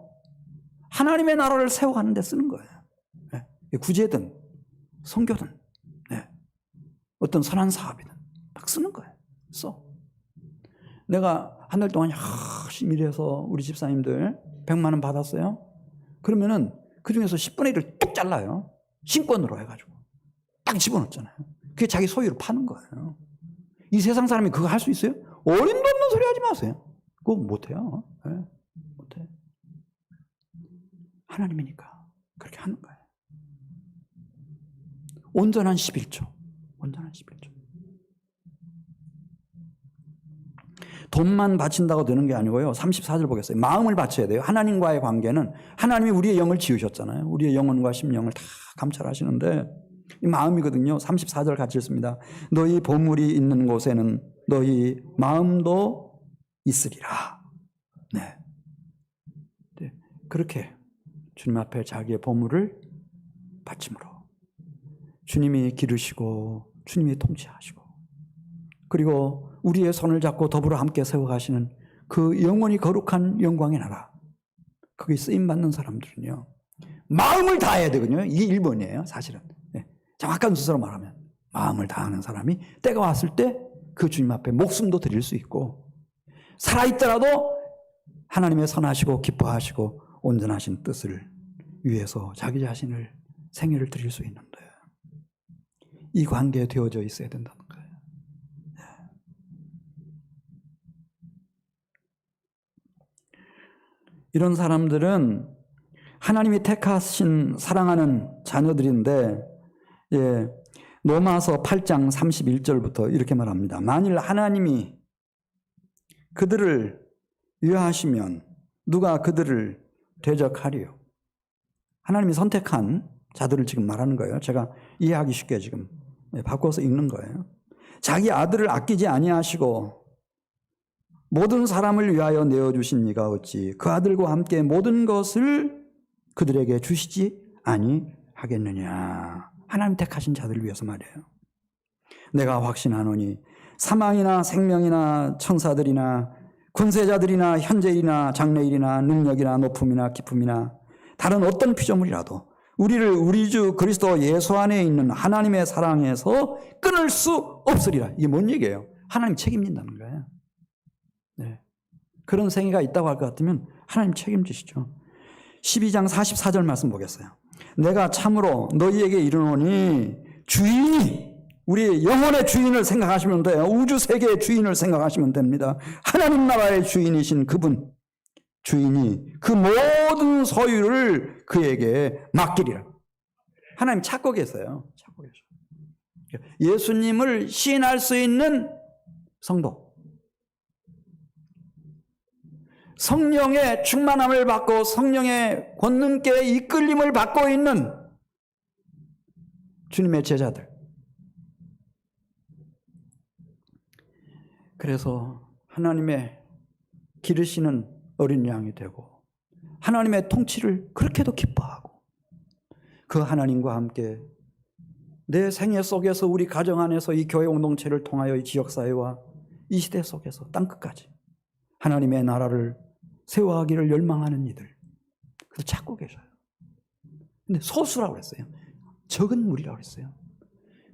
하나님의 나라를 세워가는 데 쓰는 거예요. 구제든 선교든 어떤 선한 사업이든 막 쓰는 거예요. 써. 내가 한 달 동안 열심히 일해서 우리 집사님들 100만 원 받았어요. 그러면은 그 중에서 10분의 1을 뚝 잘라요. 신권으로 해가지고 딱 집어넣잖아요. 그게 자기 소유를 파는 거예요. 이 세상 사람이 그거 할 수 있어요? 어림도 없는 소리 하지 마세요. 그거 못해요. 못해. 하나님이니까 그렇게 하는 거예요. 온전한 11조. 온전한 11조. 돈만 바친다고 되는 게 아니고요. 34절 보겠어요. 마음을 바쳐야 돼요. 하나님과의 관계는 하나님이 우리의 영을 지으셨잖아요. 우리의 영혼과 심령을 다 감찰하시는데 이 마음이거든요. 34절 같이 읽습니다. 너희 보물이 있는 곳에는 너희 마음도 있으리라. 네. 그렇게 주님 앞에 자기의 보물을 바침으로 주님이 기르시고 주님이 통치하시고 그리고 우리의 손을 잡고 더불어 함께 세워가시는 그 영원히 거룩한 영광의 나라 거기 쓰임받는 사람들은요 마음을 다해야 되거든요. 이게 1번이에요 사실은. 정확한 순서로 말하면 마음을 다하는 사람이 때가 왔을 때 그 주님 앞에 목숨도 드릴 수 있고 살아있더라도 하나님의 선하시고 기뻐하시고 온전하신 뜻을 위해서 자기 자신을 생애를 드릴 수 있는데 이 관계에 되어져 있어야 된다는 거예요. 이런 사람들은 하나님이 택하신 사랑하는 자녀들인데, 로마서 8장 31절부터 이렇게 말합니다. 만일 하나님이 그들을 위하시면 누가 그들을 대적하리요? 하나님이 선택한 자들을 지금 말하는 거예요. 제가 이해하기 쉽게 지금 바꿔서 읽는 거예요. 자기 아들을 아끼지 아니하시고 모든 사람을 위하여 내어주신 이가 어찌 그 아들과 함께 모든 것을 그들에게 주시지 아니하겠느냐. 하나님 택하신 자들을 위해서 말이에요. 내가 확신하노니 사망이나 생명이나 천사들이나 권세자들이나 현재일이나 장래일이나 능력이나 높음이나 기쁨이나 다른 어떤 피조물이라도 우리를 우리 주 그리스도 예수 안에 있는 하나님의 사랑에서 끊을 수 없으리라. 이게 뭔 얘기예요? 하나님 책임진다는 거예요. 네. 그런 생애가 있다고 할 것 같으면 하나님 책임지시죠. 12장 44절 말씀 보겠어요. 내가 참으로 너희에게 이르노니 주인이, 우리 영혼의 주인을 생각하시면 돼요. 우주 세계의 주인을 생각하시면 됩니다. 하나님 나라의 주인이신 그분, 주인이 그 모든 소유를 그에게 맡기리라. 하나님 찾고 계세요. 찾고 계셔요. 예수님을 시인할 수 있는 성도, 성령의 충만함을 받고 성령의 권능께 이끌림을 받고 있는 주님의 제자들. 그래서 하나님의 기르시는 어린 양이 되고 하나님의 통치를 그렇게도 기뻐하고 그 하나님과 함께 내 생애 속에서 우리 가정 안에서 이 교회 공동체를 통하여 이 지역사회와 이 시대 속에서 땅끝까지 하나님의 나라를 세워가기를 열망하는 이들. 그래서 찾고 계셔요. 근데 소수라고 그랬어요. 적은 무리라고 그랬어요.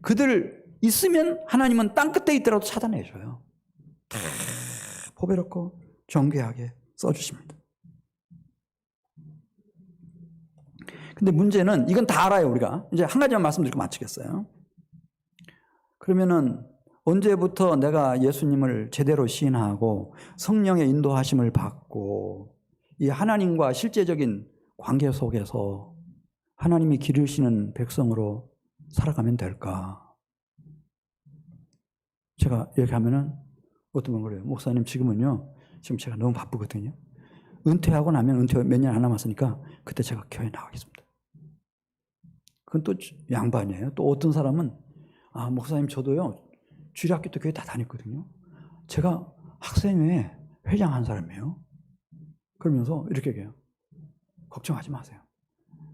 그들 있으면 하나님은 땅끝에 있더라도 찾아내셔요. 다 보배롭고 정교하게 써주십니다. 근데 문제는 이건 다 알아요, 우리가. 이제 한 가지만 말씀드리고 마치겠어요. 그러면은 언제부터 내가 예수님을 제대로 시인하고 성령의 인도하심을 받고 이 하나님과 실제적인 관계 속에서 하나님이 기르시는 백성으로 살아가면 될까? 제가 얘기하면은 어떤 분 그래요. 목사님 지금은요. 지금 제가 너무 바쁘거든요. 은퇴하고 나면 은퇴 몇 년 안 남았으니까 그때 제가 교회 나가겠습니다. 그건 또 양반이에요. 또 어떤 사람은 목사님 저도요. 주일학교 때 교회 다 다녔거든요. 제가 학생회 회장한 사람이에요. 그러면서 이렇게 얘기해요. 걱정하지 마세요.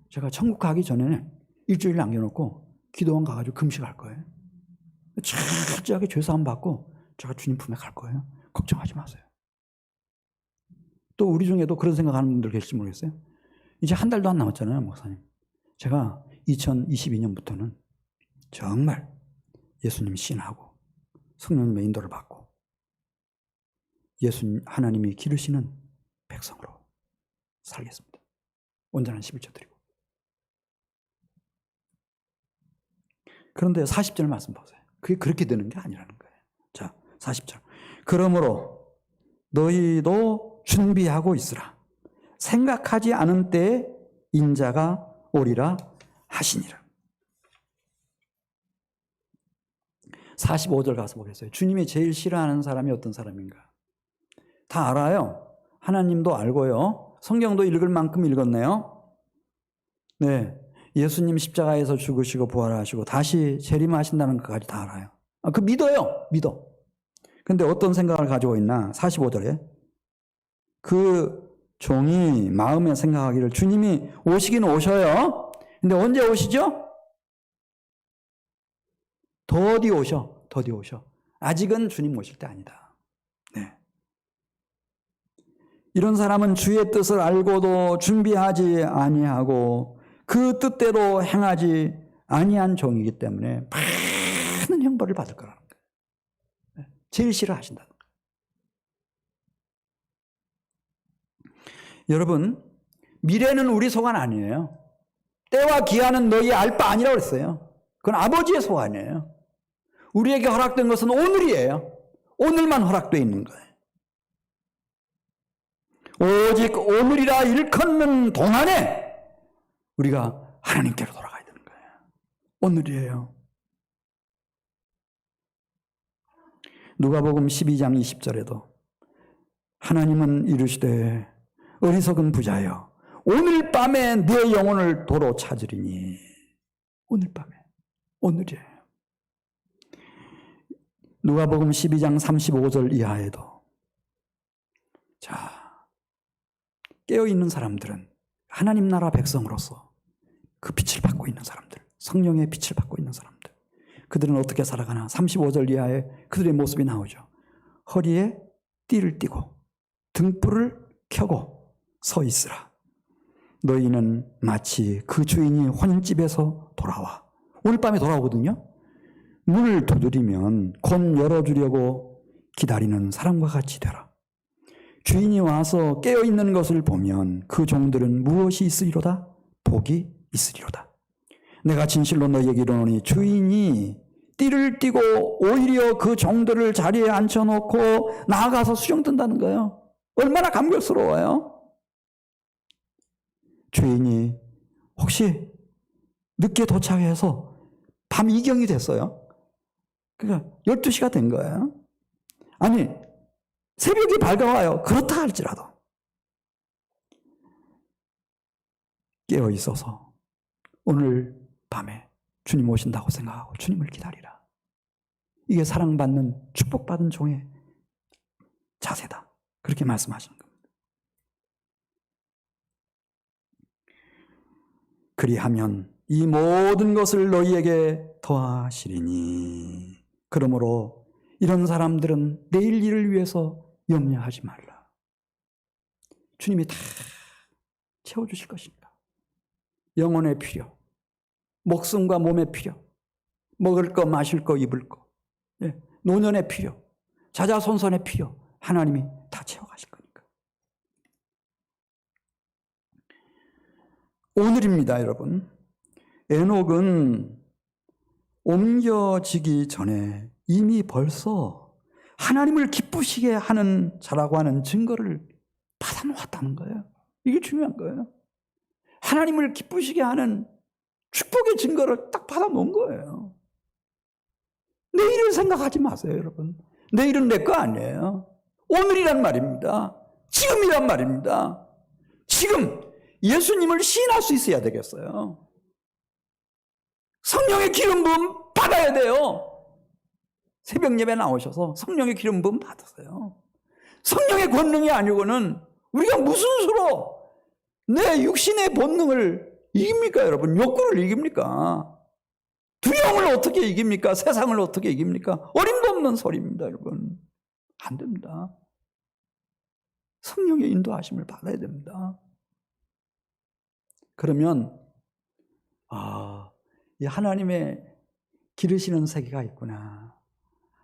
제가 천국 가기 전에는 일주일 남겨놓고 기도원 가가지고 금식할 거예요. 철저하게 죄사함 받고 제가 주님 품에 갈 거예요. 걱정하지 마세요. 또 우리 중에도 그런 생각하는 분들 계실지 모르겠어요. 이제 한 달도 안 남았잖아요, 목사님. 제가 2022년부터는 정말 예수님 신하고 성령님의 인도를 받고 하나님이 기르시는 백성으로 살겠습니다. 온전한 11조 드리고. 그런데 40절 말씀 보세요. 그게 그렇게 되는 게 아니라는 거예요. 자, 40절. 그러므로 너희도 준비하고 있으라. 생각하지 않은 때에 인자가 오리라 하시니라. 45절 가서 보겠어요. 주님이 제일 싫어하는 사람이 어떤 사람인가? 다 알아요. 하나님도 알고요. 성경도 읽을 만큼 읽었네요. 네, 예수님 십자가에서 죽으시고 부활하시고 다시 재림하신다는 것까지 다 알아요. 그 믿어요. 믿어. 근데 어떤 생각을 가지고 있나? 45절에 그 종이 마음에 생각하기를 주님이 오시긴 오셔요. 근데 언제 오시죠? 더디 오셔. 더디 오셔. 아직은 주님 오실 때 아니다. 네. 이런 사람은 주의 뜻을 알고도 준비하지 아니하고 그 뜻대로 행하지 아니한 종이기 때문에 많은 형벌을 받을 거라는 거예요. 제일 싫어하신다는 거예요. 여러분, 미래는 우리 소관 아니에요. 때와 기한은 너희 알 바 아니라고 그랬어요. 그건 아버지의 소관이에요. 우리에게 허락된 것은 오늘이에요. 오늘만 허락되어 있는 거예요. 오직 오늘이라 일컫는 동안에 우리가 하나님께로 돌아가야 되는 거예요. 오늘이에요. 누가복음 12장 20절에도 하나님은 이르시되 어리석은 부자여 오늘 밤에 내 영혼을 도로 찾으리니. 오늘 밤에, 오늘이에요. 누가복음 12장 35절 이하에도 자, 깨어있는 사람들은 하나님 나라 백성으로서 그 빛을 받고 있는 사람들, 성령의 빛을 받고 있는 사람들, 그들은 어떻게 살아가나. 35절 이하에 그들의 모습이 나오죠. 허리에 띠를 띠고 등불을 켜고 서 있으라. 너희는 마치 그 주인이 혼인집에서 돌아와. 오늘 밤에 돌아오거든요. 문을 두드리면 곧 열어주려고 기다리는 사람과 같이 되라. 주인이 와서 깨어있는 것을 보면 그 종들은 무엇이 있으리로다? 복이 있으리로다. 내가 진실로 너희에게 이르노니 주인이 띠를 띠고 오히려 그 종들을 자리에 앉혀놓고 나아가서 수정든다는 거예요. 얼마나 감격스러워요. 주인이 혹시 늦게 도착해서 밤 2경이 됐어요. 그러니까 12시가 된 거예요. 아니 새벽이 밝아와요. 그렇다 할지라도 깨어 있어서 오늘 밤에 주님 오신다고 생각하고 주님을 기다리라. 이게 사랑받는 축복받은 종의 자세다. 그렇게 말씀하시는 겁니다. 그리하면 이 모든 것을 너희에게 더하시리니. 그러므로 이런 사람들은 내일 일을 위해서 염려하지 말라. 주님이 다 채워주실 것입니다. 영혼의 필요, 목숨과 몸의 필요, 먹을 거, 마실 거, 입을 거, 노년의 필요, 자자손손의 필요, 하나님이 다 채워가실 거니까. 오늘입니다, 여러분. 에녹은 옮겨지기 전에 이미 벌써 하나님을 기쁘시게 하는 자라고 하는 증거를 받아놓았다는 거예요. 이게 중요한 거예요. 하나님을 기쁘시게 하는 축복의 증거를 딱 받아놓은 거예요. 내일을 생각하지 마세요, 여러분. 내일은 내 거 아니에요. 오늘이란 말입니다. 지금이란 말입니다. 지금 예수님을 시인할 수 있어야 되겠어요. 성령의 기름 부음 받아야 돼요. 새벽 예배 나오셔서 성령의 기름 부음 받으세요. 성령의 권능이 아니고는 우리가 무슨 수로 내 육신의 본능을 이깁니까, 여러분? 욕구를 이깁니까? 두려움을 어떻게 이깁니까? 세상을 어떻게 이깁니까? 어림도 없는 소리입니다, 여러분. 안 됩니다. 성령의 인도하심을 받아야 됩니다. 그러면 이 하나님의 기르시는 세계가 있구나.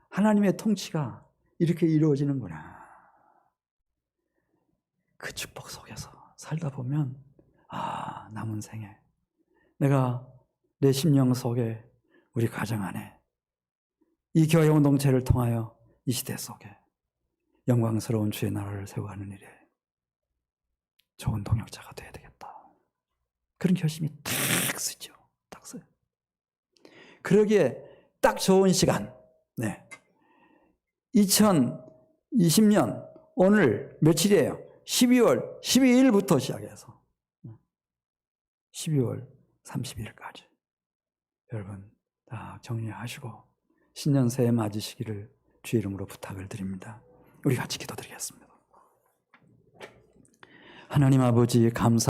하나님의 통치가 이렇게 이루어지는구나. 그 축복 속에서 살다 보면 남은 생에 내가 내 심령 속에 우리 가정 안에 이 교회 공동체를 통하여 이 시대 속에 영광스러운 주의 나라를 세워가는 일에 좋은 동역자가 되어야 되겠다. 그런 결심이 딱 쓰죠. 딱 써요. 그러기에 딱 좋은 시간. 2020년 오늘 며칠이에요? 12월 12일부터 시작해서 12월 30일까지 여러분 다 정리하시고 신년 새해 맞으시기를 주의 이름으로 부탁을 드립니다. 우리 같이 기도드리겠습니다. 하나님 아버지 감사